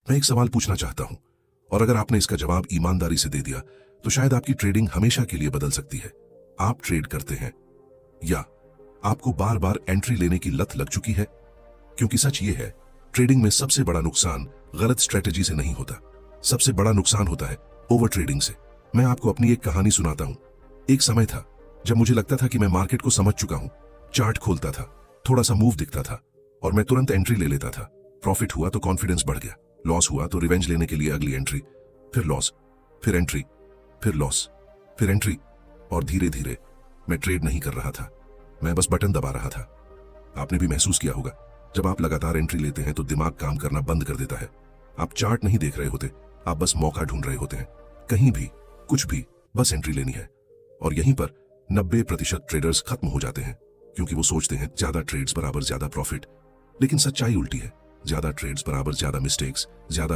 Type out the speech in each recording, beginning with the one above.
मैं एक सवाल पूछना चाहता हूं, और अगर आपने इसका जवाब ईमानदारी से दे दिया तो शायद आपकी ट्रेडिंग हमेशा के लिए बदल सकती है। आप ट्रेड करते हैं या आपको बार बार एंट्री लेने की लत लग चुकी है? क्योंकि सच ये है, ट्रेडिंग में सबसे बड़ा नुकसान गलत स्ट्रेटेजी से नहीं होता, सबसे बड़ा नुकसान होता है ओवर ट्रेडिंग से। मैं आपको अपनी एक कहानी सुनाता हूं। एक समय था जब मुझे लगता था कि मैं मार्केट को समझ चुका हूं। चार्ट खोलता था, थोड़ा सा मूव दिखता था और मैं तुरंत एंट्री ले लेता था। प्रॉफिट हुआ तो कॉन्फिडेंस बढ़ गया, लॉस हुआ तो रिवेंज लेने के लिए अगली एंट्री, फिर लॉस, फिर एंट्री, फिर लॉस, फिर एंट्री। और धीरे धीरे मैं ट्रेड नहीं कर रहा था, मैं बस बटन दबा रहा था। आपने भी महसूस किया होगा, जब आप लगातार एंट्री लेते हैं तो दिमाग काम करना बंद कर देता है। आप चार्ट नहीं देख रहे होते, आप बस मौका ढूंढ रहे होते हैं। कहीं भी, कुछ भी, बस एंट्री लेनी है। और यहीं पर 90% ट्रेडर्स खत्म हो जाते हैं, क्योंकि वो सोचते हैं ज्यादा ट्रेड्स बराबर ज्यादा प्रॉफिट। लेकिन सच्चाई उल्टी है, ज्यादा ट्रेड्स बराबर ज्यादा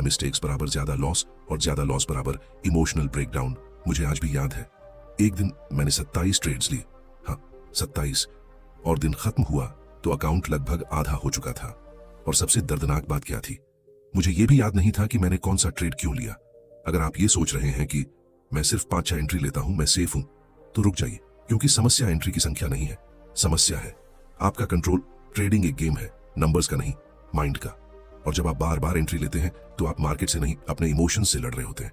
मिस्टेक्स बराबर ज्यादा लॉस, और ज्यादा लॉस बराबर इमोशनल ब्रेकडाउन। मुझे आज भी याद है, एक दिन मैंने 27 ट्रेड्स ली, हाँ 27, और दिन खत्म हुआ तो अकाउंट लगभग आधा हो चुका था। और सबसे दर्दनाक बात क्या थी, मुझे यह भी याद नहीं था कि मैंने कौन सा ट्रेड क्यों लिया। अगर आप ये सोच रहे हैं कि मैं सिर्फ 5-6 एंट्री लेता हूं, मैं सेफ हूं, तो रुक जाइए, क्योंकि समस्या एंट्री की संख्या नहीं है, समस्या है आपका कंट्रोल। ट्रेडिंग एक गेम है, नंबर्स का नहीं, माइंड का। और जब आप बार बार एंट्री लेते हैं तो आप मार्केट से नहीं, अपने इमोशंस से लड़ रहे होते हैं।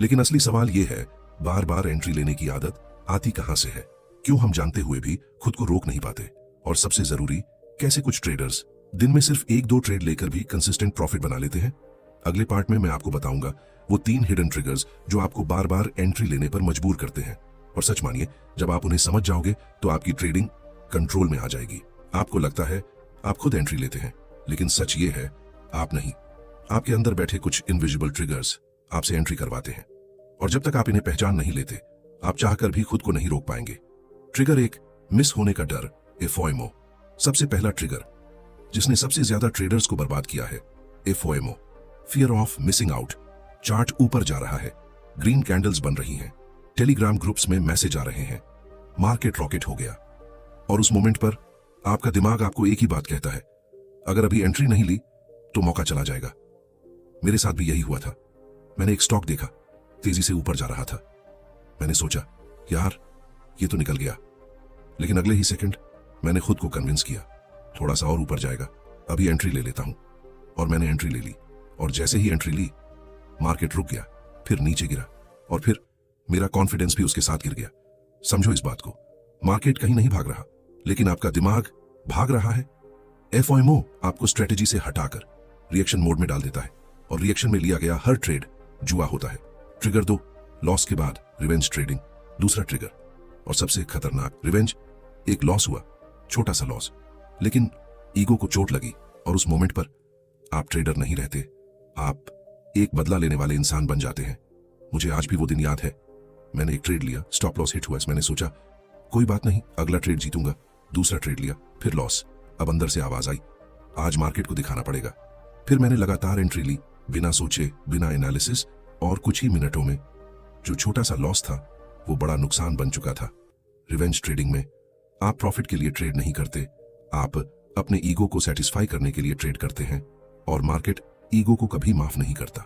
लेकिन असली सवाल यह है, बार बार एंट्री लेने की आदत आती कहां से है? क्यों हम जानते हुए भी खुद को रोक नहीं पाते? और सबसे जरूरी, कैसे कुछ ट्रेडर्स दिन में सिर्फ 1-2 ट्रेड लेकर भी कंसिस्टेंट प्रॉफिट बना लेते हैं? अगले पार्ट में मैं आपको बताऊंगा वो 3 हिडन ट्रिगर्स जो आपको बार बार एंट्री लेने पर मजबूर करते हैं। और सच मानिए, जब आप उन्हें समझ जाओगे तो आपकी ट्रेडिंग कंट्रोल में आ जाएगी। आपको लगता है आप खुद एंट्री लेते हैं, लेकिन सच ये है, आप नहीं। आपके अंदर बैठे कुछ इनविजिबल ट्रिगर्स आपसे एंट्री करवाते हैं। और जब तक आप इन्हें पहचान नहीं लेते, आप चाहकर भी खुद को नहीं रोक पाएंगे। ट्रिगर 1, मिस होने का डर, एफओएमओ। सबसे पहला ट्रिगर जिसने सबसे ज्यादा ट्रेडर्स को बर्बाद किया है, FOMO, fear of missing out. Chart ऊपर जा रहा है, ग्रीन कैंडल्स बन रही हैं, टेलीग्राम ग्रुप्स में मैसेज आ रहे हैं, मार्केट रॉकेट हो गया। और उस मोमेंट पर आपका दिमाग आपको एक ही बात कहता है, अगर अभी एंट्री नहीं ली तो मौका चला जाएगा। मेरे साथ भी यही हुआ था। मैंने एक स्टॉक देखा, तेजी से ऊपर जा रहा था। मैंने सोचा, यार ये तो निकल गया। लेकिन अगले ही सेकंड मैंने खुद को कन्विंस किया, थोड़ा सा और ऊपर जाएगा, अभी एंट्री ले लेता हूं। और मैंने एंट्री ले ली, और जैसे ही एंट्री ली, मार्केट रुक गया, फिर नीचे गिरा, और फिर मेरा कॉन्फिडेंस भी उसके साथ गिर गया। समझो इस बात को, मार्केट कहीं नहीं भाग रहा, लेकिन आपका दिमाग भाग रहा है। एफओएमओ आपको स्ट्रेटेजी से हटाकर रिएक्शन मोड में डाल देता है, और रिएक्शन में लिया गया हर ट्रेड जुआ होता है। ट्रिगर 2, लॉस के बाद रिवेंज ट्रेडिंग। दूसरा ट्रिगर और सबसे खतरनाक, रिवेंज। एक लॉस हुआ, छोटा सा लॉस, लेकिन ईगो को चोट लगी, और उस मोमेंट पर आप ट्रेडर नहीं रहते, आप एक बदला लेने वाले इंसान बन जाते हैं। मुझे आज भी वो दिन याद है। मैंने एक ट्रेड लिया, स्टॉप लॉस हिट हुआ। मैंने सोचा कोई बात नहीं, अगला ट्रेड जीतूंगा। दूसरा ट्रेड लिया, फिर लॉस। अब अंदर से आवाज आई, आज मार्केट को दिखाना पड़ेगा। फिर मैंने लगातार एंट्री ली, बिना सोचे, बिना एनालिसिस, और कुछ ही मिनटों में जो छोटा सा लॉस था वो बड़ा नुकसान बन चुका था। रिवेंज ट्रेडिंग में आप प्रॉफिट के लिए ट्रेड नहीं करते, आप अपने ईगो को सेटिस्फाई करने के लिए ट्रेड करते हैं, और मार्केट ईगो को कभी माफ नहीं करता।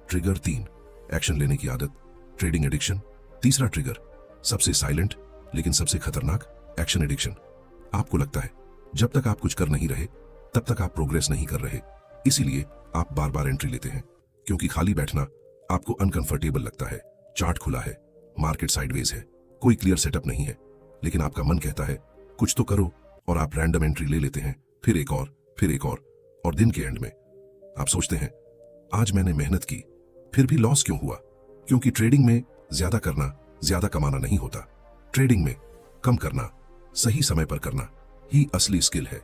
ट्रिगर 3, एक्शन लेने की आदत, ट्रेडिंग एडिक्शन। तीसरा ट्रिगर, सबसे साइलेंट लेकिन सबसे खतरनाक, एक्शन एडिक्शन। आपको लगता है जब तक आप कुछ कर नहीं रहे तब तक आप प्रोग्रेस नहीं कर रहे, इसीलिए आप बार बार एंट्री लेते हैं, क्योंकि खाली बैठना आपको अनकंफर्टेबल लगता है। चार्ट खुला है, मार्केट साइडवेज है, कोई क्लियर सेटअप नहीं है, लेकिन आपका मन कहता है कुछ तो करो, और आप रैंडम एंट्री ले लेते हैं, फिर एक और, फिर एक और दिन के एंड में आप सोचते हैं आज मैंने मेहनत की, फिर भी लॉस क्यों हुआ? क्योंकि ट्रेडिंग में ज्यादा करना ज्यादा कमाना नहीं होता। ट्रेडिंग में कम करना, सही समय पर करना ही असली स्किल है।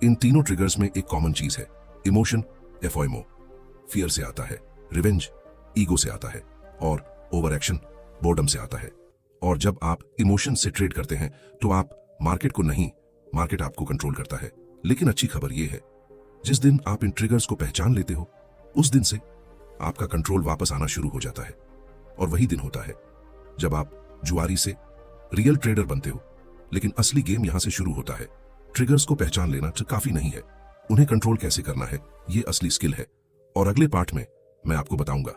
इन तीनों ट्रिगर्स में एक कॉमन चीज है, इमोशन, एफओएमओ, फियर से आता है, रिवेंज ईगो से आता है, और ओवर एक्शन बोर्डम से आता है। और जब आप इमोशन से ट्रेड करते हैं तो आप मार्केट को नहीं, मार्केट आपको कंट्रोल करता है। लेकिन अच्छी खबर यह है, जिस दिन आप इन ट्रिगर्स को पहचान लेते हो, उस दिन से आपका कंट्रोल वापस आना शुरू हो जाता है। और वही दिन होता है जब आप जुआरी से रियल ट्रेडर बनते हो। लेकिन असली गेम यहां से शुरू होता है। ट्रिगर्स को पहचान लेना तो काफी नहीं है, उन्हें कंट्रोल कैसे करना है, ये असली स्किल है। और अगले पार्ट में मैं आपको बताऊंगा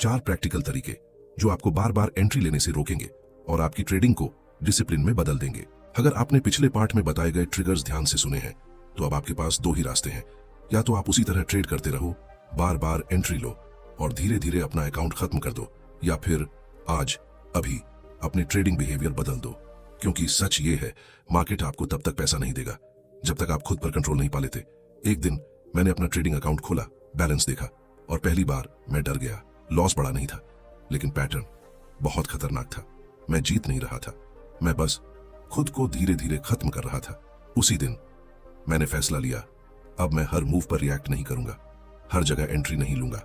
4 प्रैक्टिकल तरीके जो आपको बार बार एंट्री लेने से रोकेंगे और आपकी ट्रेडिंग को डिसिप्लिन में बदल देंगे। अगर आपने पिछले पार्ट में बताए गए ट्रिगर्स ध्यान से सुने हैं तो अब आपके पास 2 ही रास्ते हैं। या तो आप उसी तरह ट्रेड करते रहो, बार बार एंट्री लो और धीरे धीरे अपना अकाउंट खत्म कर दो, या फिर आज अभी अपने ट्रेडिंग बिहेवियर बदल दो। क्योंकि सच ये है, मार्केट आपको तब तक पैसा नहीं देगा जब तक आप खुद पर कंट्रोल नहीं पा लेते। एक दिन मैंने अपना ट्रेडिंग अकाउंट खोला, बैलेंस देखा और पहली बार मैं डर गया। लॉस बड़ा नहीं था लेकिन पैटर्न बहुत खतरनाक था। मैं जीत नहीं रहा था, मैं बस खुद को धीरे धीरे खत्म कर रहा था। उसी दिन मैंने फैसला लिया, अब मैं हर मूव पर रिएक्ट नहीं करूंगा, हर जगह एंट्री नहीं लूंगा,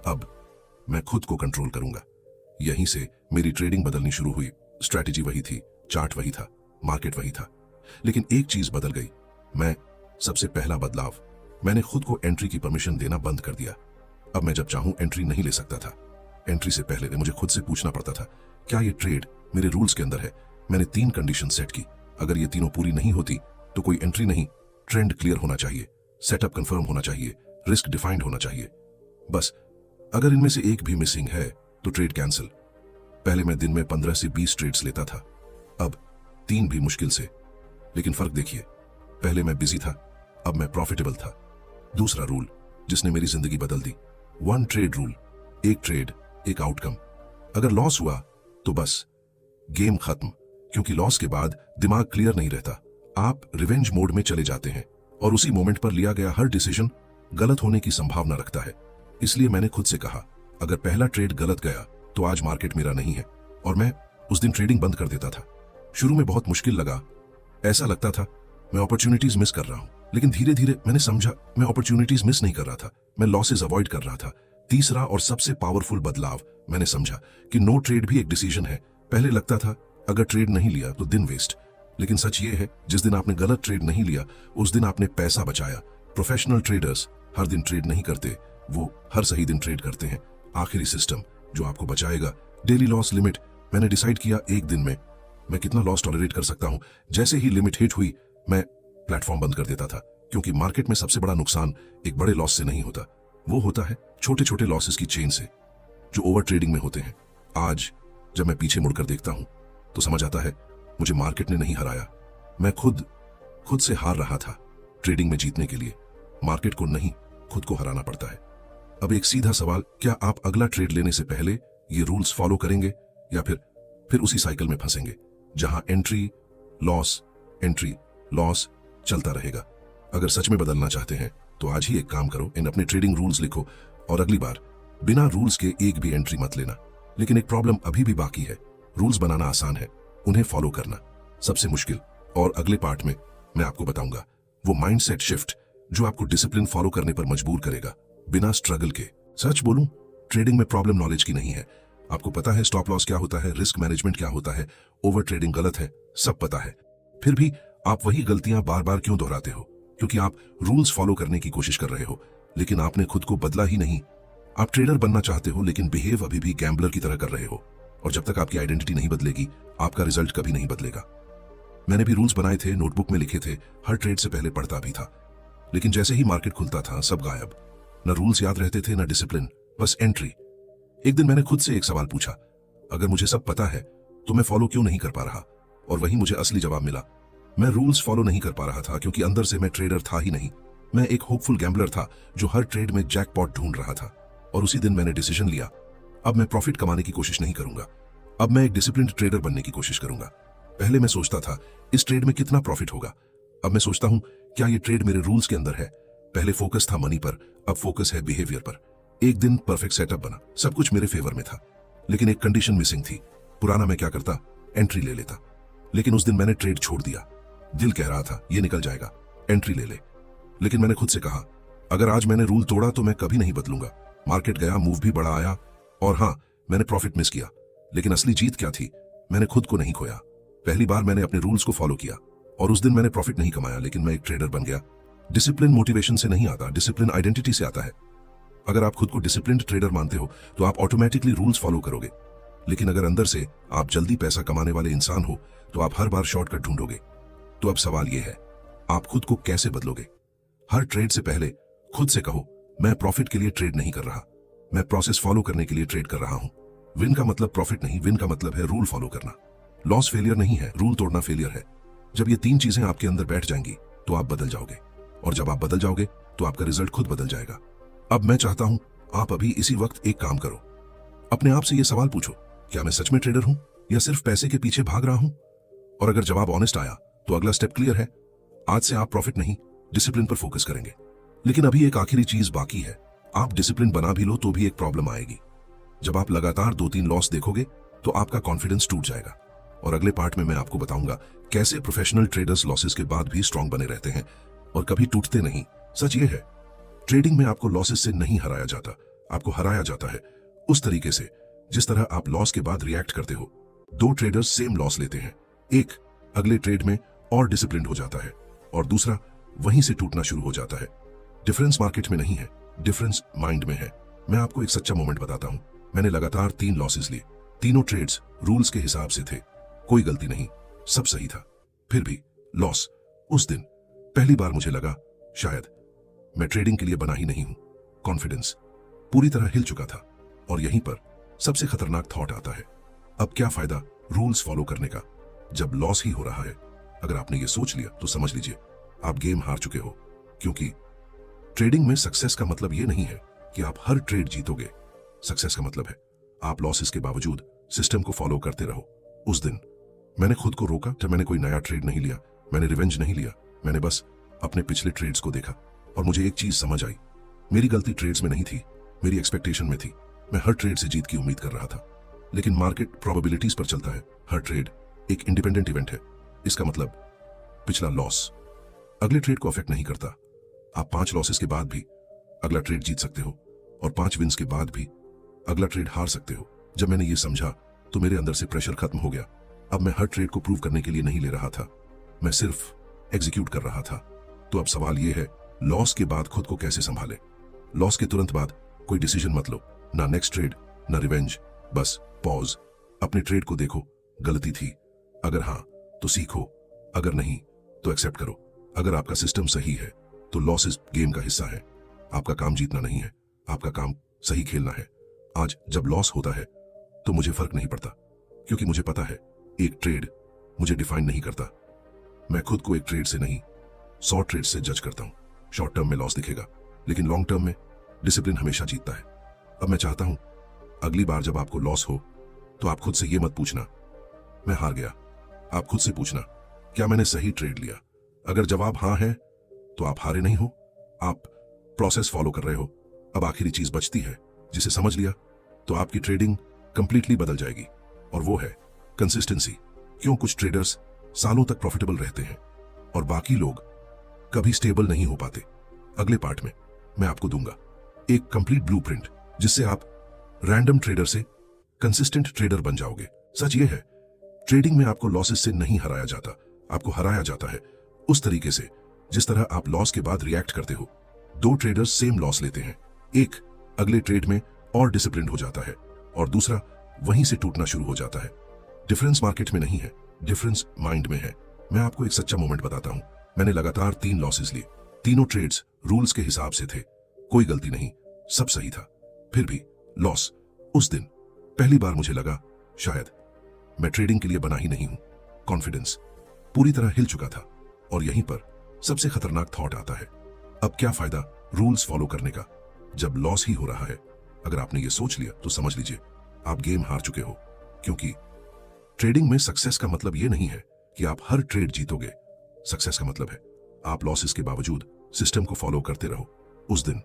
अब मैं खुद को कंट्रोल करूंगा। यहीं से मेरी ट्रेडिंग बदलनी शुरू हुई। स्ट्रैटेजी वही थी, चार्ट वही था, मार्केट वही था, लेकिन एक चीज बदल गई। मैं सबसे पहला बदलाव, मैंने खुद को एंट्री की परमिशन देना बंद कर दिया। अब मैं जब चाहूं एंट्री नहीं ले सकता था। एंट्री से पहले मुझे खुद से पूछना पड़ता था, क्या ये ट्रेड मेरे रूल्स के अंदर है? मैंने 3 कंडीशन सेट की। अगर ये तीनों पूरी नहीं होती तो कोई एंट्री नहीं। ट्रेंड क्लियर होना चाहिए, सेटअप कंफर्म होना चाहिए, रिस्क डिफाइंड होना चाहिए। बस अगर इनमें से एक भी मिसिंग है तो ट्रेड कैंसिल। पहले मैं दिन में 15 से 20 ट्रेड्स लेता था, अब 3 भी मुश्किल से। लेकिन फर्क देखिए, पहले मैं बिजी था, अब मैं प्रॉफिटेबल था। दूसरा रूल जिसने मेरी जिंदगी बदल दी, 1 ट्रेड रूल, एक ट्रेड एक आउटकम। अगर लॉस हुआ तो बस गेम खत्म, क्योंकि लॉस के बाद दिमाग क्लियर नहीं रहता। आप रिवेंज मोड में चले जाते हैं और उसी मोमेंट पर लिया गया हर डिसीजन गलत होने की संभावना रखता है। इसलिए मैंने खुद से कहा, अगर पहला ट्रेड गलत गया तो आज मार्केट मेरा नहीं है, और मैं उस दिन ट्रेडिंग बंद कर देता था। शुरू में बहुत मुश्किल लगा, ऐसा लगता था मैं अपॉर्चुनिटीज मिस कर रहा हूं, लेकिन धीरे धीरे मैंने समझा मैं अपॉर्चुनिटीज मिस नहीं कर रहा था, मैं लॉसेस अवॉइड कर रहा था। तीसरा और सबसे पावरफुल बदलाव, मैंने समझा कि नो ट्रेड भी एक डिसीजन है। पहले लगता था अगर ट्रेड नहीं लिया तो दिन वेस्ट, लेकिन सच ये है जिस दिन आपने गलत ट्रेड नहीं लिया उस दिन आपने पैसा बचाया। प्रोफेशनल ट्रेडर्स हर दिन ट्रेड नहीं करते, वो हर सही दिन ट्रेड करते हैं। आखिरी सिस्टम जो आपको बचाएगा, डेली लॉस लिमिट। मैंने डिसाइड किया एक दिन में मैं कितना लॉस टॉलरेट कर सकता हूं। जैसे ही लिमिट हिट हुई मैं प्लेटफॉर्म बंद कर देता था, क्योंकि मार्केट में सबसे बड़ा नुकसान एक बड़े लॉस से नहीं होता, वो होता है छोटे छोटे लॉसेस की चेन से जो ओवर ट्रेडिंग में होते हैं। आज जब मैं पीछे मुड़कर देखता हूं तो समझ आता है मुझे मार्केट ने नहीं हराया, मैं खुद से हार रहा था। ट्रेडिंग में जीतने के लिए मार्केट को नहीं, खुद को हराना पड़ता है। अब एक सीधा सवाल, क्या आप अगला ट्रेड लेने से पहले ये रूल्स फॉलो करेंगे या फिर उसी साइकिल में फंसेंगे जहां एंट्री लॉस चलता रहेगा? अगर सच में बदलना चाहते हैं तो आज ही एक काम करो, इन अपने ट्रेडिंग रूल्स लिखो और अगली बार बिना रूल्स के एक भी एंट्री मत लेना। लेकिन एक प्रॉब्लम अभी भी बाकी है। रूल्स बनाना आसान है, उन्हें फॉलो करना सबसे मुश्किल। और अगले पार्ट में मैं आपको बताऊंगा वो माइंडसेट शिफ्ट जो आपको डिसिप्लिन फॉलो करने पर मजबूर करेगा बिना स्ट्रगल के। सच बोलूं, ट्रेडिंग में प्रॉब्लम नॉलेज की नहीं है। आपको पता है स्टॉप लॉस क्या होता है, रिस्क मैनेजमेंट क्या होता है, ओवर ट्रेडिंग गलत है, सब पता है। फिर भी आप वही गलतियां बार बार क्यों दोहराते हो? क्योंकि आप रूल्स फॉलो करने की कोशिश कर रहे हो लेकिन आपने खुद को बदला ही नहीं। आप ट्रेडर बनना चाहते हो लेकिन बिहेव अभी भी गैम्बलर की तरह कर रहे हो, और जब तक आपकी आइडेंटिटी नहीं बदलेगी आपका रिजल्ट कभी नहीं बदलेगा। मैंने भी रूल्स बनाए थे, नोटबुक में लिखे थे, हर ट्रेड से पहले पढ़ता भी था, लेकिन जैसे ही मार्केट खुलता था सब गायब। न रूल्स याद रहते थे, न डिसिप्लिन, बस एंट्री। एक दिन मैंने खुद से एक सवाल पूछा, अगर मुझे सब पता है तो मैं फॉलो क्यों नहीं कर पा रहा? और वही मुझे असली जवाब मिला। मैं रूल्स फॉलो नहीं कर पा रहा था क्योंकि अंदर से मैं ट्रेडर था ही नहीं। मैं एक होपफुल गैम्बलर था जो हर ट्रेड में जैकपॉट ढूंढ रहा था। और उसी दिन मैंने डिसीजन लिया, अब मैं प्रॉफिट कमाने की कोशिश नहीं करूंगा, अब मैं एक डिसिप्लिन्ड ट्रेडर बनने की कोशिश करूंगा। पहले मैं सोचता था इस ट्रेड में कितना प्रॉफिट होगा, अब मैं सोचता हूं क्या ये ट्रेड मेरे रूल्स के अंदर है। पहले फोकस था मनी पर, अब फोकस है बिहेवियर पर। एक दिन परफेक्ट सेटअप बना, सब कुछ मेरे फेवर में था, लेकिन एक कंडीशन मिसिंग थी। पुराना मैं क्या करता, एंट्री ले लेता, लेकिन उस दिन मैंने ट्रेड छोड़ दिया। दिल कह रहा था ये निकल जाएगा, एंट्री ले ले, लेकिन मैंने खुद से कहा अगर आज मैंने रूल तोड़ा तो मैं कभी नहीं बदलूंगा। मार्केट गया, मूव भी बड़ा आया, और हाँ मैंने प्रॉफिट मिस किया, लेकिन असली जीत क्या थी, मैंने खुद को नहीं खोया। पहली बार मैंने अपने रूल्स को फॉलो किया और उस दिन मैंने प्रॉफिट नहीं कमाया, लेकिन मैं एक ट्रेडर बन गया। डिसिप्लिन मोटिवेशन से नहीं आता, डिसिप्लिन आइडेंटिटी से आता है। अगर आप खुद को डिसिप्लिन्ड ट्रेडर मानते हो तो आप ऑटोमेटिकली रूल्स फॉलो करोगे, लेकिन अगर अंदर से आप जल्दी पैसा कमाने वाले इंसान हो तो आप हर बार शॉर्टकट ढूंढोगे। तो अब सवाल यह है, आप खुद को कैसे बदलोगे? हर ट्रेड से पहले खुद से कहो मैं प्रॉफिट के लिए ट्रेड नहीं कर रहा, मैं प्रोसेस फॉलो करने के लिए ट्रेड कर रहा हूं। विन का मतलब प्रॉफिट नहीं, विन का मतलब है रूल फॉलो करना। लॉस फेलियर नहीं है, रूल तोड़ना फेलियर है। जब ये तीन चीजें आपके अंदर बैठ जाएंगी तो आप बदल जाओगे, और जब आप बदल जाओगे तो आपका रिजल्ट खुद बदल जाएगा। अब मैं चाहता हूं आप अभी इसी वक्त एक काम करो, अपने आप से ये सवाल पूछो, क्या मैं सच में ट्रेडर हूं या सिर्फ पैसे के पीछे भाग रहा हूं? और अगर जवाब ऑनेस्ट आया तो अगला स्टेप क्लियर है। आज से आप प्रॉफिट नहीं, डिसिप्लिन पर फोकस करेंगे। लेकिन अभी एक आखिरी चीज बाकी है। आप डिसिप्लिन बना भी लो तो भी एक प्रॉब्लम आएगी। जब आप लगातार 2-3 लॉस देखोगे तो आपका कॉन्फिडेंस टूट जाएगा। और अगले पार्ट में मैं आपको बताऊंगा कैसे प्रोफेशनल ट्रेडर्स लॉसेस के बाद भी स्ट्रांग बने रहते हैं और कभी टूटते नहीं। सच ये है, ट्रेडिंग में आपको लॉसेस से नहीं हराया जाता, आपको हराया जाता है उस तरीके से जिस तरह आप लॉस के बाद रिएक्ट करते हो। 2 ट्रेडर्स सेम लॉस लेते हैं, एक अगले ट्रेड में और डिसिप्लिन हो जाता है और दूसरा वहीं से टूटना शुरू हो जाता है। डिफरेंस मार्केट में नहीं है, डिफरेंस माइंड में है। मैं आपको एक सच्चा मोमेंट बताता हूं। मैंने लगातार 3 लॉसेस लिए, तीनों ट्रेड्स रूल्स के हिसाब से थे, कोई गलती नहीं, सब सही था, फिर भी लॉस। उस दिन पहली बार मुझे लगा शायद मैं ट्रेडिंग के लिए बना ही नहीं हूं। कॉन्फिडेंस पूरी तरह हिल चुका था और यहीं पर सबसे खतरनाक थॉट आता है, अब क्या फायदा रूल्स फॉलो करने का जब लॉस ही हो रहा है। अगर आपने ये सोच लिया तो समझ लीजिए आप गेम हार चुके हो, क्योंकि ट्रेडिंग में सक्सेस का मतलब ये नहीं है कि आप हर ट्रेड जीतोगे। सक्सेस का मतलब है आप लॉसेस के बावजूद सिस्टम को फॉलो करते रहो। उस दिन मैंने खुद को रोका जब मैंने कोई नया ट्रेड नहीं लिया, मैंने रिवेंज नहीं लिया, मैंने बस अपने पिछले ट्रेड्स को देखा और मुझे एक चीज समझ आई, मेरी गलती ट्रेड्स में नहीं थी, मेरी एक्सपेक्टेशन में थी। मैं हर ट्रेड से जीत की उम्मीद कर रहा था, लेकिन मार्केट प्रोबेबिलिटीज पर चलता है। हर ट्रेड एक इंडिपेंडेंट इवेंट है। इसका मतलब पिछला लॉस अगले ट्रेड को अफेक्ट नहीं करता। आप 5 लॉसेस के बाद भी अगला ट्रेड जीत सकते हो और 5 विन्स के बाद भी अगला ट्रेड हार सकते हो। जब मैंने ये समझा तो मेरे अंदर से प्रेशर खत्म हो गया। अब मैं हर ट्रेड को प्रूव करने के लिए नहीं ले रहा था, मैं सिर्फ एग्जीक्यूट कर रहा था। तो अब सवाल यह है, लॉस के बाद खुद को कैसे संभाले? लॉस के तुरंत बाद कोई डिसीजन मत लो, ना नेक्स्ट ट्रेड ना रिवेंज, बस पॉज। अपने ट्रेड को देखो, गलती थी, अगर हां तो सीखो, अगर नहीं तो एक्सेप्ट करो। अगर आपका सिस्टम सही है तो लॉसेस गेम का हिस्सा है। आपका काम जीतना नहीं है, आपका काम सही खेलना है। आज जब लॉस होता है तो मुझे फर्क नहीं पड़ता, क्योंकि मुझे पता है एक ट्रेड मुझे डिफाइन नहीं करता। मैं खुद को एक ट्रेड से नहीं 100 ट्रेड से जज करता हूं। शॉर्ट टर्म में लॉस दिखेगा, लेकिन लॉन्ग टर्म में डिसिप्लिन हमेशा जीतता है। अब मैं चाहता हूं अगली बार जब आपको लॉस हो तो आप खुद से यह मत पूछना मैं हार गया, आप खुद से पूछना क्या मैंने सही ट्रेड लिया। अगर जवाब हां है तो आप हारे नहीं हो, आप प्रोसेस फॉलो कर रहे हो। अब आखिरी चीज बचती है, जिसे समझ लिया तो आपकी ट्रेडिंग कंप्लीटली बदल जाएगी, और वो है कंसिस्टेंसी। क्यों कुछ ट्रेडर्स सालों तक प्रॉफिटेबल रहते हैं और बाकी लोग कभी स्टेबल नहीं हो पाते? अगले पार्ट में मैं आपको दूंगा एक कंप्लीट ब्लूप्रिंट जिससे आप रैंडम ट्रेडर से कंसिस्टेंट ट्रेडर बन जाओगे। सच ये है, ट्रेडिंग में आपको लॉसेस से नहीं हराया जाता, आपको हराया जाता है उस तरीके से जिस तरह आप लॉस के बाद रिएक्ट करते हो। 2 ट्रेडर्स सेम लॉस लेते हैं, एक अगले ट्रेड में और डिसिप्लिन हो जाता है और दूसरा वहीं से टूटना शुरू हो जाता है। डिफरेंस मार्केट में नहीं है, डिफरेंस माइंड में है। मैं आपको एक सच्चा मोमेंट बताता हूं। मैंने लगातार 3 लॉसेस लिए, तीनों ट्रेड्स रूल्स के हिसाब से थे, कोई गलती नहीं, सब सही था, फिर भी लॉस। उस दिन पहली बार मुझे लगा शायद मैं ट्रेडिंग के लिए बना ही नहीं हूं। कॉन्फिडेंस पूरी तरह हिल चुका था और यहीं पर सबसे खतरनाक थॉट आता है, अब क्या फायदा रूल्स फॉलो करने का जब लॉस ही हो रहा है। अगर आपने ये सोच लिया तो समझ लीजिए आप गेम हार चुके हो, क्योंकि ट्रेडिंग में सक्सेस का मतलब ये नहीं है कि आप हर ट्रेड जीतोगे। सक्सेस का मतलब है आप लॉसेस के बावजूद सिस्टम को फॉलो करते रहो। उस दिन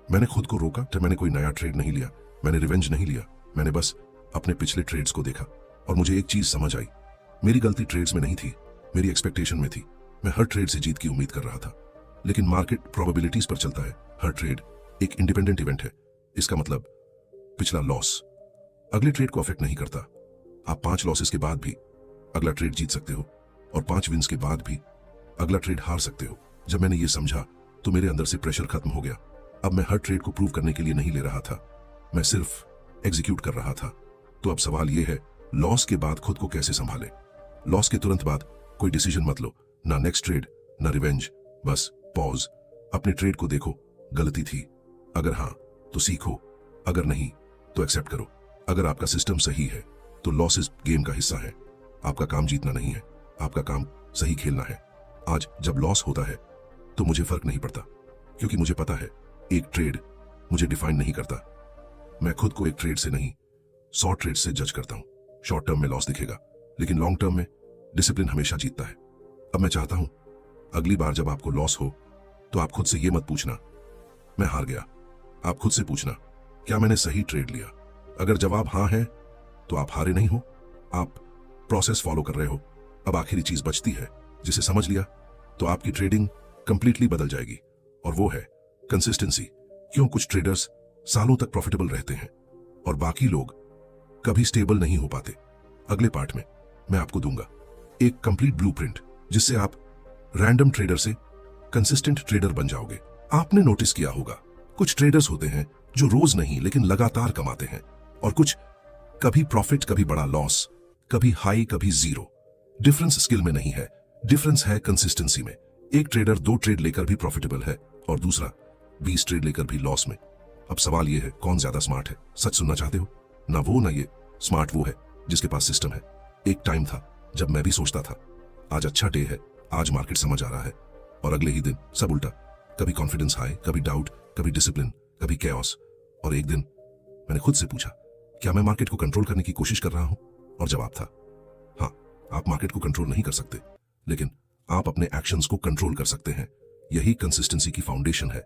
मैंने खुद को रोका जब मैंने कोई नया ट्रेड नहीं लिया, मैंने रिवेंज नहीं लिया, मैंने बस अपने पिछले ट्रेड्स को देखा और मुझे एक चीज समझ आई, मेरी गलती ट्रेड्स में नहीं थी, मेरी एक्सपेक्टेशन में थी। मैं हर ट्रेड से जीत की उम्मीद कर रहा था, लेकिन मार्केट प्रोबेबिलिटीज पर चलता है। हर ट्रेड एक इंडिपेंडेंट इवेंट है। इसका मतलब पिछला लॉस अगले ट्रेड को अफेक्ट नहीं करता। आप 5 लॉसेस के बाद भी अगला ट्रेड जीत सकते हो और 5 विन्स के बाद भी अगला ट्रेड हार सकते हो। जब मैंने ये समझा तो मेरे अंदर से प्रेशर खत्म हो गया। अब मैं हर ट्रेड को प्रूव करने के लिए नहीं ले रहा था, मैं सिर्फ एग्जीक्यूट कर रहा था। तो अब सवाल यह है, लॉस के बाद खुद को कैसे संभाले? लॉस के तुरंत बाद कोई डिसीजन मत लो, ना नेक्स्ट ट्रेड ना रिवेंज, बस पॉज। अपने ट्रेड को देखो, गलती थी, अगर हाँ तो सीखो, अगर नहीं तो एक्सेप्ट करो। अगर आपका सिस्टम सही है तो लॉसेस गेम का हिस्सा है। आपका काम जीतना नहीं है, आपका काम सही खेलना है। आज जब लॉस होता है तो मुझे फर्क नहीं पड़ता, क्योंकि मुझे पता है एक ट्रेड मुझे डिफाइन नहीं करता। मैं खुद को एक ट्रेड से नहीं 100 ट्रेड से जज करता हूं। शॉर्ट टर्म में लॉस दिखेगा, लेकिन लॉन्ग टर्म में डिसिप्लिन हमेशा जीतता है। अब मैं चाहता हूं अगली बार जब आपको लॉस हो तो आप खुद से यह मत पूछना मैं हार गया। आप खुद से पूछना क्या मैंने सही ट्रेड लिया। अगर जवाब हां है तो आप हारे नहीं हो, आप प्रोसेस फॉलो कर रहे हो। अब आखिरी चीज बचती है, जिसे समझ लिया तो आपकी ट्रेडिंग कंप्लीटली बदल जाएगी, और वो है कंसिस्टेंसी। क्यों कुछ ट्रेडर्स सालों तक प्रॉफिटेबल रहते हैं और बाकी लोग कभी स्टेबल नहीं हो पाते। अगले पार्ट में मैं आपको दूंगा एक कंप्लीट ब्लूप्रिंट, जिससे आप रैंडम ट्रेडर से कंसिस्टेंट ट्रेडर बन जाओगे। आपने नोटिस किया होगा कुछ ट्रेडर्स होते हैं जो रोज नहीं लेकिन लगातार कमाते हैं, और कुछ कभी प्रॉफिट कभी बड़ा लॉस, कभी हाई कभी जीरो। डिफरेंस स्किल में नहीं है, डिफरेंस है कंसिस्टेंसी में। एक ट्रेडर 2 ट्रेड लेकर भी प्रॉफिटेबल है और दूसरा 20 ट्रेड लेकर भी लॉस में। अब सवाल यह है कौन ज्यादा स्मार्ट है। सच सुनना चाहते हो? ना वो ना ये। स्मार्ट वो है जिसके पास सिस्टम है। एक टाइम था जब मैं भी सोचता था आज अच्छा डे है, आज मार्केट समझ आ रहा है, और अगले ही दिन सब उल्टा। कभी कॉन्फिडेंस हाई, कभी डाउट, कभी डिसिप्लिन, कभी कैओस। और एक दिन मैंने खुद से पूछा क्या मैं मार्केट को कंट्रोल करने की कोशिश कर रहा हूं? और जवाब था हाँ, आप मार्केट को कंट्रोल नहीं कर सकते, लेकिन आप अपने एक्शंस को कंट्रोल कर सकते हैं। यही कंसिस्टेंसी की फाउंडेशन है।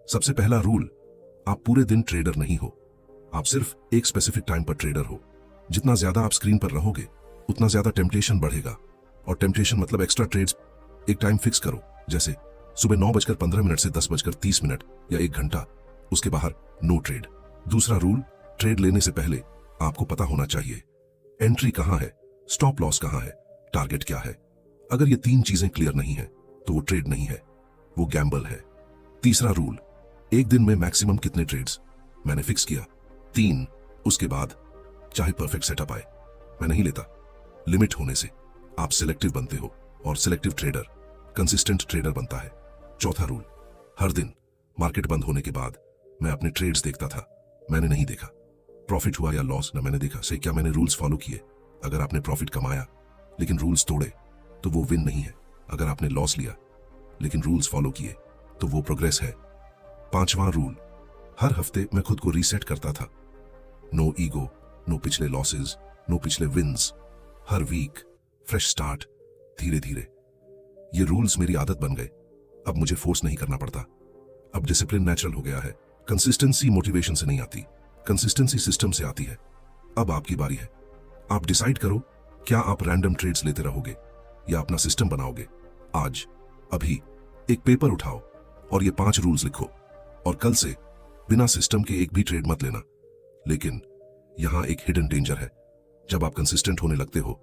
सबसे पहला रूल, आप पूरे दिन ट्रेडर नहीं हो, आप सिर्फ एक स्पेसिफिक टाइम पर ट्रेडर हो। जितना ज्यादा आप स्क्रीन पर रहोगे उतना ज्यादा टेम्पटेशन बढ़ेगा, और टेम्पटेशन मतलब एक्स्ट्रा ट्रेड्स। एक टाइम फिक्स करो, जैसे सुबह 9:15 से 10:30 या 1 घंटा, उसके बाहर नो ट्रेड। दूसरा रूल, ट्रेड लेने से पहले आपको पता होना चाहिए एंट्री कहां है, स्टॉप लॉस कहां है, टारगेट क्या है। अगर ये 3 चीजें क्लियर नहीं है तो वो ट्रेड नहीं है, वो गैम्बल है। तीसरा रूल, एक दिन में मैक्सिमम कितने ट्रेड्स? मैंने फिक्स किया 3। उसके बाद चाहे परफेक्ट सेटअप आए, मैं नहीं लेता। लिमिट होने से आप सिलेक्टिव बनते हो, और सिलेक्टिव ट्रेडर कंसिस्टेंट ट्रेडर बनता है। चौथा रूल, हर दिन मार्केट बंद होने के बाद मैं अपने ट्रेड्स देखता था। मैंने नहीं देखा प्रॉफिट हुआ या लॉस, ना मैंने देखा से क्या मैंने रूल्स फॉलो किए। अगर आपने प्रॉफिट कमाया लेकिन रूल्स तोड़े तो वो विन नहीं है। अगर आपने लॉस लिया लेकिन रूल्स फॉलो किए तो वो प्रोग्रेस है। 5वां रूल, हर हफ्ते मैं खुद को रीसेट करता था। नो ईगो, नो पिछले लॉसेस, नो पिछले विन्स। हर वीक फ्रेश स्टार्ट। धीरे धीरे ये रूल्स मेरी आदत बन गए। अब मुझे फोर्स नहीं करना पड़ता, अब डिसिप्लिन नेचुरल हो गया है। कंसिस्टेंसी मोटिवेशन से नहीं आती, कंसिस्टेंसी सिस्टम से आती है। अब आपकी बारी है, आप डिसाइड करो क्या आप रैंडम ट्रेड्स लेते रहोगे या अपना सिस्टम बनाओगे। आज अभी एक पेपर उठाओ और ये 5 रूल्स लिखो, और कल से बिना सिस्टम के एक भी ट्रेड मत लेना। लेकिन यहां एक हिडन डेंजर है। जब आप कंसिस्टेंट होने लगते हो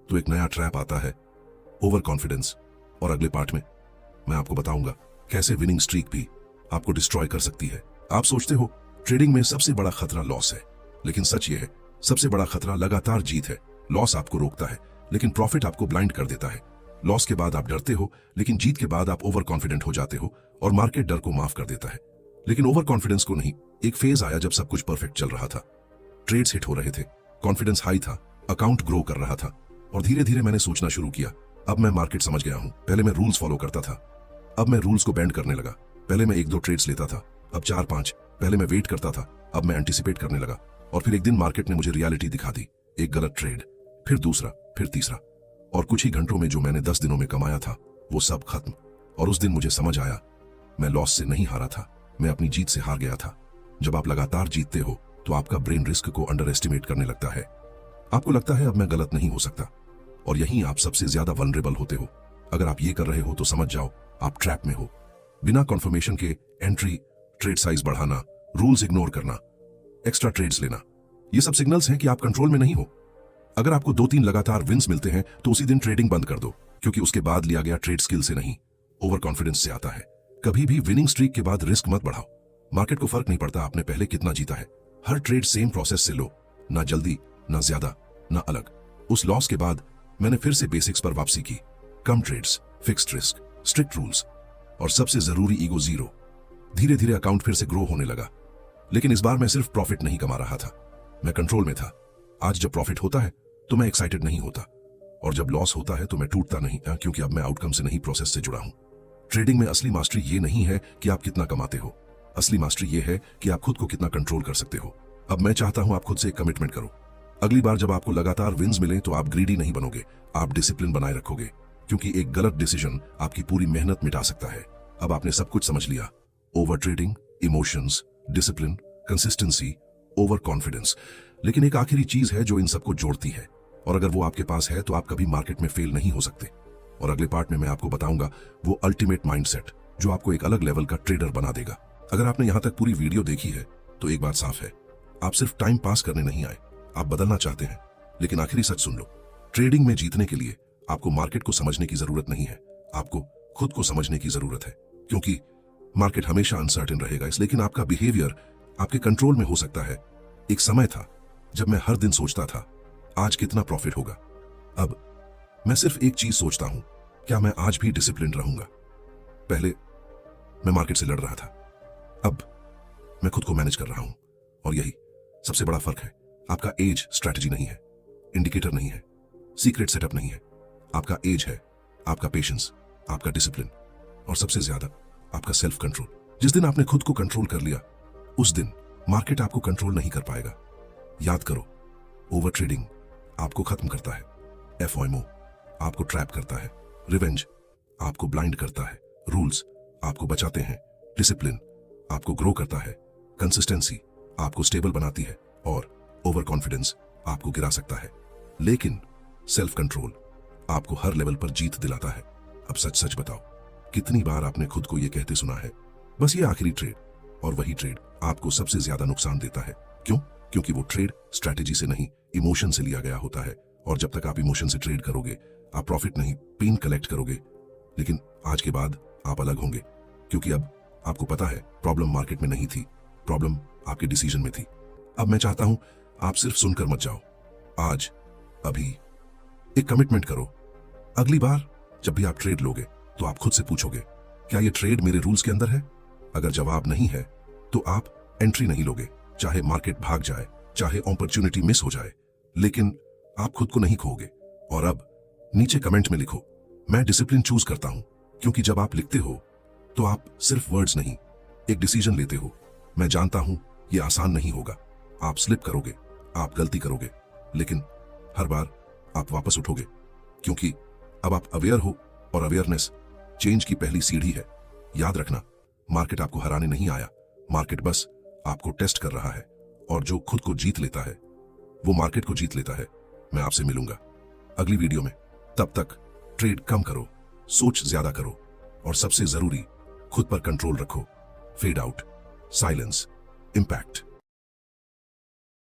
तो एक नया ट्रैप आता है, ओवर कॉन्फिडेंस। और अगले पार्ट में मैं आपको बताऊंगा कैसे विनिंग स्ट्रीक भी आपको डिस्ट्रॉय कर सकती है। आप सोचते हो ट्रेडिंग में सबसे बड़ा खतरा लॉस है, लेकिन सच ये है सबसे बड़ा खतरा लगातार जीत है। लॉस आपको रोकता है, लेकिन प्रॉफिट आपको ब्लाइंड कर देता है। लॉस के बाद आप डरते हो, लेकिन जीत के बाद आप ओवर कॉन्फिडेंट हो जाते हो, और मार्केट डर को माफ कर देता है, लेकिन ओवर कॉन्फिडेंस को नहीं। एक फेज आया जब सब कुछ परफेक्ट चल रहा था, ट्रेड्स हिट हो रहे थे, कॉन्फिडेंस हाई था, अकाउंट ग्रो कर रहा था, और धीरे धीरे मैंने सोचना शुरू किया अब मैं मार्केट समझ गया हूं। पहले मैं रूल्स फॉलो करता था, अब मैं रूल्स को बेंड करने लगा। पहले मैं 1-2 ट्रेड्स लेता था, अब 4-5। पहले मैं वेट करता था, अब मैं एंटिसिपेट करने लगा। और फिर एक दिन मार्केट ने मुझे रियलिटी दिखा दी, एक गलत ट्रेड, फिर दूसरा, फिर तीसरा, और कुछ ही घंटों में जो मैंने 10 दिनों में कमाया था वो सब खत्म। और उस दिन मुझे समझ आया मैं लॉस से नहीं हारा था, मैं अपनी जीत से हार गया था। जब आप लगातार जीतते हो तो आपका ब्रेन रिस्क को अंडर एस्टिमेट करने लगता है। आपको लगता है अब मैं गलत नहीं हो सकता, और यहीं आप सबसे ज्यादा वल्नरेबल होते हो। अगर आप ये कर रहे हो तो समझ जाओ आप ट्रैप में हो। बिना कंफर्मेशन के एंट्री, ट्रेड साइज बढ़ाना, रूल्स इग्नोर करना, एक्स्ट्रा ट्रेड्स लेना, ये सब सिग्नल्स हैं कि आप कंट्रोल में नहीं हो। अगर आपको 2-3 लगातार विंस मिलते हैं तो उसी दिन ट्रेडिंग बंद कर दो, क्योंकि उसके बाद लिया गया ट्रेड स्किल से नहीं, ओवर कॉन्फिडेंस से आता है। कभी भी विनिंग स्ट्रीक के बाद रिस्क मत बढ़ाओ। मार्केट को फर्क नहीं पड़ता आपने पहले कितना जीता है। हर ट्रेड सेम प्रोसेस से लो, ना जल्दी, ना ज्यादा, ना अलग। उस लॉस के बाद मैंने फिर से बेसिक्स पर वापसी की। कम trades, fixed risk, strict rules, और सबसे जरूरी ईगो जीरो। धीरे धीरे अकाउंट फिर से ग्रो होने लगा, लेकिन इस बार मैं सिर्फ प्रॉफिट नहीं कमा रहा था, मैं कंट्रोल में था। आज जब प्रॉफिट होता है तो मैं एक्साइटेड नहीं होता, और जब लॉस होता है तो मैं टूटता नहीं, क्योंकि अब मैं आउटकम से नहीं प्रोसेस से जुड़ा हूं। ट्रेडिंग में असली मास्टरी ये नहीं है कि आप कितना कमाते हो, असली मास्टरी ये है कि आप खुद को कितना कंट्रोल कर सकते हो। अब मैं चाहता हूं आप खुद से एक कमिटमेंट करो। अगली बार जब आपको लगातार विन्स मिले तो आप ग्रीडी नहीं बनोगे, आप डिसिप्लिन बनाए रखोगे, क्योंकि एक गलत डिसीजन आपकी पूरी मेहनत मिटा सकता है। अब आपने सब कुछ समझ लिया, over trading, emotions, discipline, consistency, over confidence. लेकिन एक आखिरी चीज है जो इन सबको जोड़ती है, और अगर वो आपके पास है तो आप कभी मार्केट में फेल नहीं हो सकते। और अगले पार्ट में मैं आपको बताऊंगा वो अल्टीमेट माइंडसेट जो आपको एक अलग लेवल का ट्रेडर बना देगा। अगर आपने यहां तक पूरी वीडियो देखी है तो एक बात साफ है, आप सिर्फ टाइम पास करने नहीं आए, आप बदलना चाहते हैं। लेकिन आखिरी सच सुन लो, ट्रेडिंग में जीतने के लिए आपको मार्केट को समझने की जरूरत नहीं है, आपको खुद को समझने की जरूरत है। क्योंकि मार्केट हमेशा अनसर्टेन रहेगा, लेकिन आपका बिहेवियर आपके कंट्रोल में हो सकता है। एक समय था जब मैं हर दिन सोचता था आज कितना प्रॉफिट होगा। अब मैं सिर्फ एक चीज सोचता हूं, क्या मैं आज भी डिसिप्लिन रहूंगा। पहले मैं मार्केट से लड़ रहा था, अब मैं खुद को मैनेज कर रहा हूं। और यही सबसे बड़ा फर्क है। आपका एज स्ट्रैटेजी नहीं है, इंडिकेटर नहीं है, सीक्रेट सेटअप नहीं है। आपका एज है आपका पेशेंस, आपका डिसिप्लिन, और सबसे ज्यादा आपका सेल्फ कंट्रोल। जिस दिन आपने खुद को कंट्रोल कर लिया उस दिन मार्केट आपको कंट्रोल नहीं कर पाएगा। याद करो, ओवर ट्रेडिंग आपको खत्म करता है, एफओएमओ आपको ट्रैप करता है, रिवेंज आपको ब्लाइंड करता है, रूल्स आपको बचाते हैं, डिसिप्लिन आपको ग्रो करता है, कंसिस्टेंसी आपको स्टेबल बनाती है, और ओवर कॉन्फिडेंस आपको गिरा सकता है। लेकिन सेल्फ कंट्रोल आपको हर लेवल पर जीत दिलाता है। अब सच सच बताओ, कितनी बार आपने खुद को यह कहते सुना है, बस ये आखिरी ट्रेड, और वही ट्रेड आपको सबसे ज्यादा नुकसान देता है। क्यों? क्योंकि वो ट्रेड स्ट्रैटेजी से नहीं, इमोशन से लिया गया होता है। और जब तक आप इमोशन से ट्रेड करोगे आप प्रॉफिट नहीं, पेन कलेक्ट करोगे। लेकिन आज के बाद आप अलग होंगे, क्योंकि अब आपको पता है प्रॉब्लम मार्केट में नहीं थी, प्रॉब्लम आपके डिसीजन में थी। अब मैं चाहता हूं आप सिर्फ सुनकर मत जाओ, आज अभी एक कमिटमेंट करो। अगली बार जब भी आप ट्रेड लोगे तो आप खुद से पूछोगे, क्या ये ट्रेड मेरे रूल्स के अंदर है? अगर जवाब नहीं है तो आप एंट्री नहीं लोगे, चाहे मार्केट भाग जाए, चाहे अपॉर्चुनिटी मिस हो जाए, लेकिन आप खुद को नहीं खोगे। और अब नीचे कमेंट में लिखो, मैं डिसिप्लिन चूज करता हूं, क्योंकि जब आप लिखते हो तो आप सिर्फ वर्ड्स नहीं, एक डिसीजन लेते हो। मैं जानता हूं यह आसान नहीं होगा, आप स्लिप करोगे, आप गलती करोगे, लेकिन हर बार आप वापस उठोगे, क्योंकि अब आप अवेयर हो, और अवेयरनेस चेंज की पहली सीढ़ी है। याद रखना, मार्केट आपको हराने नहीं आया, मार्केट बस आपको टेस्ट कर रहा है, और जो खुद को जीत लेता है वो मार्केट को जीत लेता है। मैं आपसे मिलूंगा अगली वीडियो में, तब तक ट्रेड कम करो, सोच ज्यादा करो, और सबसे जरूरी खुद पर कंट्रोल रखो। Fade out, silence, impact.